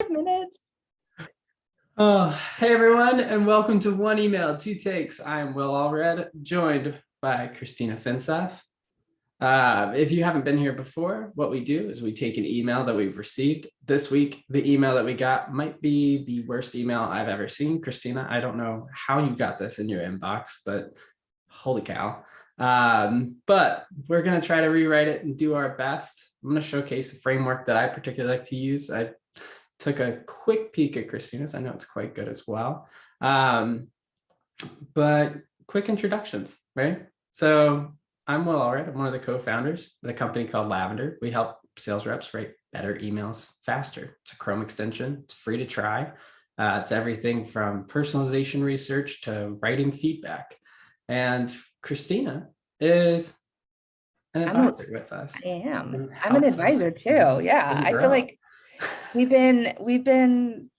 Minutes. Oh, hey everyone, and welcome to One Email, Two Takes. I'm Will Allred, joined by Christina Finsath. If you haven't been here before, what we do is we take an email that we've received. This week, the email that we got might be the worst email I've ever seen. Christina, I don't know how you got this in your inbox, but holy cow. But we're going to try to rewrite it and do our best. I'm going to showcase a framework that I particularly like to use. I took a quick peek at Christina's. I know it's quite good as well. But quick introductions, right? So I'm Will Allred. I'm one of the co-founders at a company called Lavender. We help sales reps write better emails faster. It's a Chrome extension. It's free to try. It's everything from personalization research to writing feedback. And Christina is an advisor with us. I am. I'm an advisor too. Yeah. I feel like we've been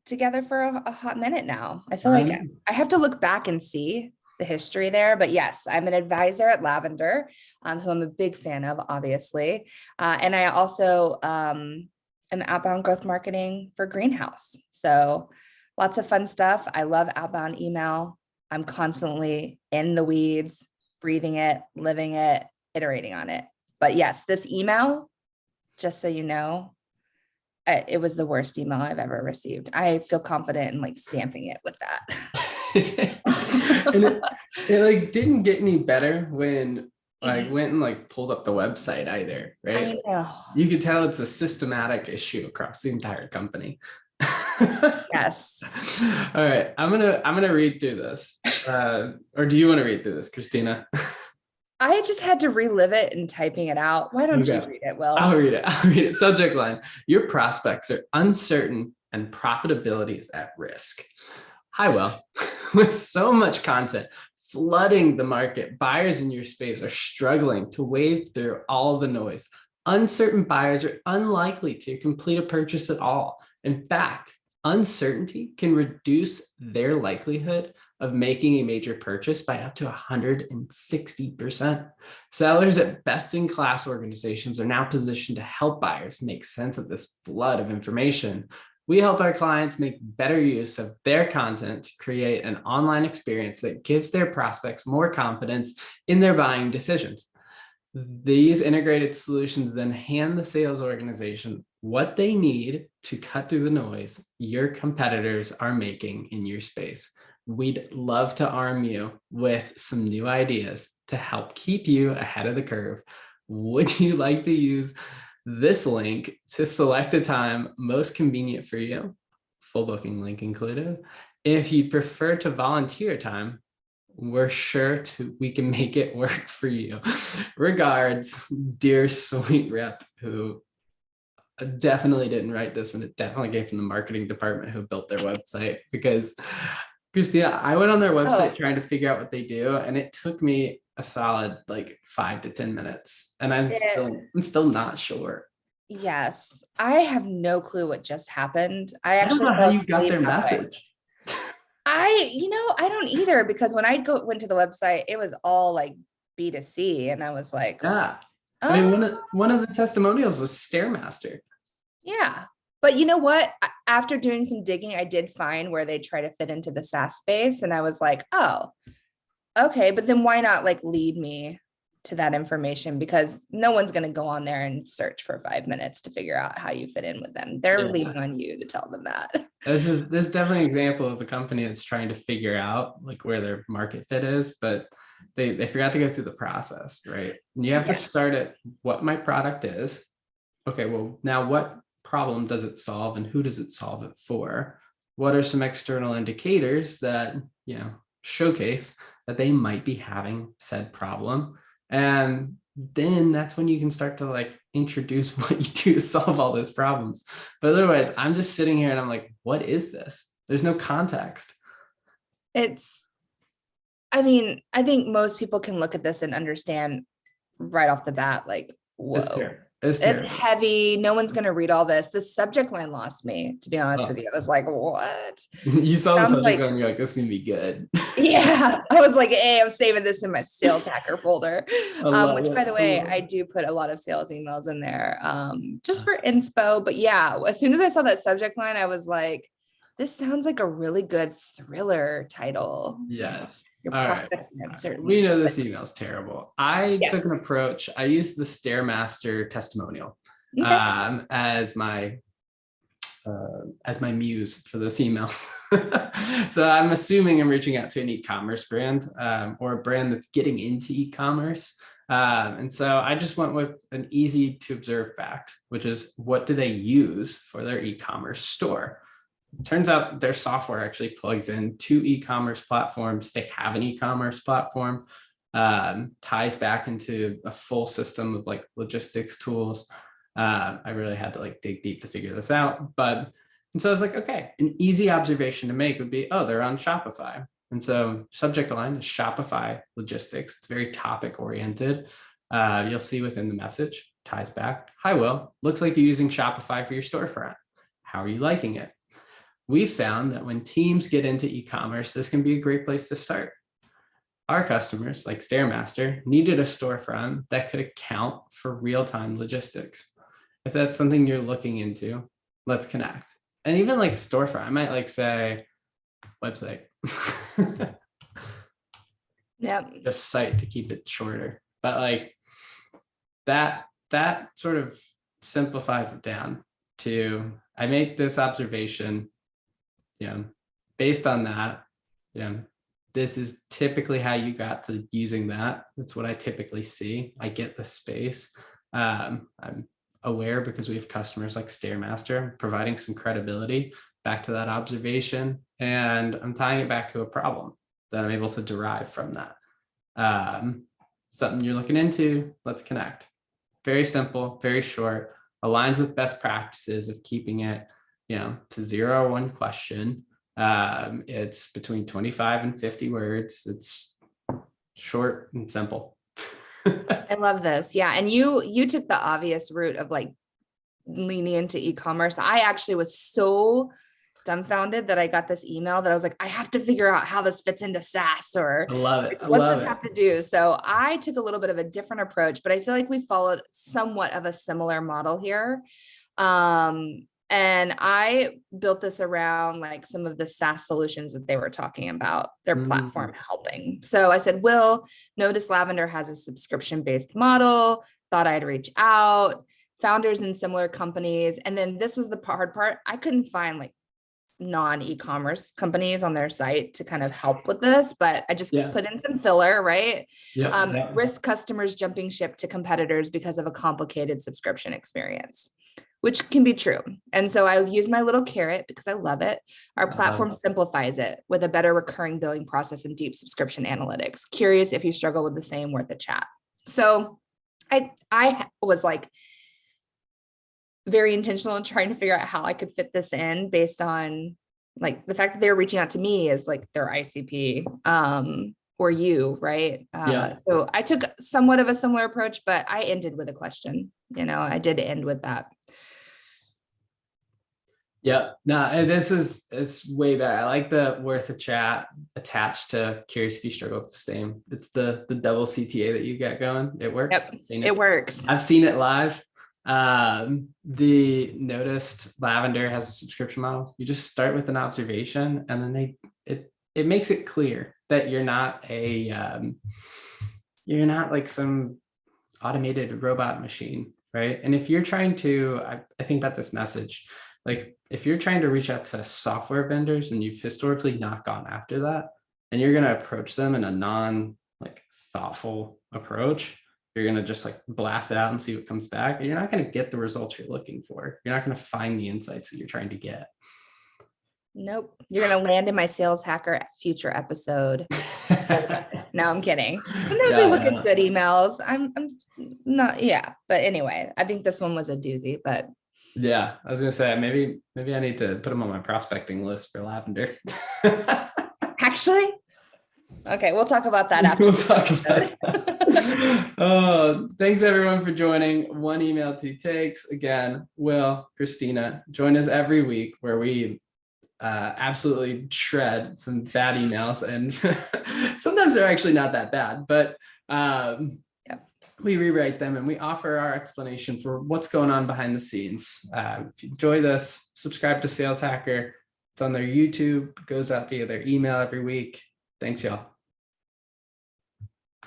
together for a hot minute now. I feel like I have to look back and see the history there, but yes, I'm an advisor at Lavender, who I'm a big fan of, obviously. And I also am outbound growth marketing for Greenhouse. So lots of fun stuff. I love outbound email. I'm constantly in the weeds, breathing it, living it, iterating on it. But yes, this email, just so you know, it was the worst email I've ever received. I feel confident in like stamping it with that. And it like didn't get any better when I went and like pulled up the website either, right? I know. You could tell it's a systematic issue across the entire company. Yes. All right, I'm gonna read through this. Or do you want to read through this, Christina? I just had to relive it and typing it out. Why don't you read it, Will? I'll read it. Subject line: your prospects are uncertain and profitability is at risk. Hi, Will. With so much content flooding the market, buyers in your space are struggling to wade through all the noise. Uncertain buyers are unlikely to complete a purchase at all. In fact, uncertainty can reduce their likelihood of making a major purchase by up to 160%. Sellers at best-in-class organizations are now positioned to help buyers make sense of this flood of information. We help our clients make better use of their content to create an online experience that gives their prospects more confidence in their buying decisions. These integrated solutions then hand the sales organization what they need to cut through the noise your competitors are making in your space. We'd love to arm you with some new ideas to help keep you ahead of the curve. Would you like to use this link to select a time most convenient for you? Full booking link included. If you prefer to volunteer time, we're sure we can make it work for you. Regards, dear sweet rep, who definitely didn't write this, and it definitely came from the marketing department who built their website. Because Christina, I went on their website trying to figure out what they do, and it took me a solid like 5 to 10 minutes, and I'm still not sure. Yes, I have no clue what just happened. I don't know how you got their message. I don't either, because when I went to the website, it was all like B2C, and I was like, yeah. I mean, one of the testimonials was Stairmaster. Yeah. But you know what? After doing some digging, I did find where they try to fit into the SaaS space. And I was like, oh, okay. But then why not like lead me to that information? Because no one's going to go on there and search for 5 minutes to figure out how you fit in with them. They're leaning on you to tell them that. This is definitely an example of a company that's trying to figure out like where their market fit is, but they forgot to go through the process, right? And you have to start at what my product is. Okay, well, now what problem does it solve and who does it solve it for? What are some external indicators that, showcase that they might be having said problem? And then that's when you can start to like introduce what you do to solve all those problems. But otherwise, I'm just sitting here and I'm like, what is this? There's no context. I think most people can look at this and understand right off the bat, like, whoa. It's It's heavy. No one's going to read all this. The subject line lost me, to be honest with you. I was like, what? You saw the Sounds subject like, line, you're like, this is gonna be good. yeah. I was like, hey, I'm saving this in my sales hacker folder. Which by the way, I do put a lot of sales emails in there, just for inspo. But yeah, as soon as I saw that subject line, I was like, this sounds like a really good thriller title. Yes. Your All right. prospects are uncertain. We know this email is terrible. I Yes. took an approach. I used the Stairmaster testimonial Okay. as my muse for this email. So I'm assuming I'm reaching out to an e-commerce brand, or a brand that's getting into e-commerce. And so I just went with an easy to observe fact, which is, what do they use for their e-commerce store? Turns out their software actually plugs in 2 e-commerce platforms. They have an e-commerce platform, ties back into a full system of like logistics tools. I really had to like dig deep to figure this out. And so I was like, okay, an easy observation to make would be, oh, they're on Shopify. And so subject line is Shopify logistics. It's very topic oriented. You'll see within the message, ties back. Hi, Will, looks like you're using Shopify for your storefront. How are you liking it? We found that when teams get into e-commerce, this can be a great place to start. Our customers, like Stairmaster, needed a storefront that could account for real-time logistics. If that's something you're looking into, let's connect. And even like storefront, I might like say website. Yeah. Just site to keep it shorter. But like that sort of simplifies it down to, I make this observation, based on that, this is typically how you got to using that. That's what I typically see. I get the space. I'm aware, because we have customers like Stairmaster, providing some credibility back to that observation. And I'm tying it back to a problem that I'm able to derive from that. Something you're looking into, let's connect. Very simple, very short, aligns with best practices of keeping it, to 0 or 1 question. It's between 25 and 50 words. It's short and simple. I love this. Yeah. And you took the obvious route of like leaning into e-commerce. I actually was so dumbfounded that I got this email that I was like, I have to figure out how this fits into SaaS, or I love it. what's this have to do? So I took a little bit of a different approach, but I feel like we followed somewhat of a similar model here. And I built this around like some of the SaaS solutions that they were talking about, their platform helping. So I said, Will, notice Lavender has a subscription-based model, thought I'd reach out, founders in similar companies. And then this was the hard part. I couldn't find like non-e-commerce companies on their site to kind of help with this, but I just put in some filler, right? Risk customers jumping ship to competitors because of a complicated subscription experience, which can be true. And so I use my little carrot because I love it. Our platform simplifies it with a better recurring billing process and deep subscription analytics. Curious if you struggle with the same, worth a chat. So I was like very intentional in trying to figure out how I could fit this in based on like the fact that they're reaching out to me as like their ICP, or you, right? So I took somewhat of a similar approach, but I ended with a question. I did end with that. Yeah, no, this is way better. I like the worth a chat attached to curious if you struggle with the same. It's the double CTA that you got going. It works. Yep, it works. I've seen it live. The noticed Lavender has a subscription model. You just start with an observation, and then it makes it clear that you're not like some automated robot machine, right? And if you're trying to, I think about this message, like if you're trying to reach out to software vendors and you've historically not gone after that, and you're going to approach them in a thoughtful approach, you're going to just like blast it out and see what comes back. And you're not going to get the results you're looking for. You're not going to find the insights that you're trying to get. Nope. You're going to land in my sales hacker future episode. No, I'm kidding. Sometimes we look at good emails. I'm not, but anyway, I think this one was a doozy, but yeah, I was going to say, maybe I need to put them on my prospecting list for Lavender. Actually, okay, we'll talk about that after. We'll talk about that. Oh, thanks everyone for joining One Email, Two Takes. Again, Will, Christina, join us every week where we absolutely shred some bad emails, and sometimes they're actually not that bad, but we rewrite them and we offer our explanation for what's going on behind the scenes. If you enjoy this, subscribe to Sales Hacker. It's on their YouTube, goes out via their email every week. Thanks, y'all.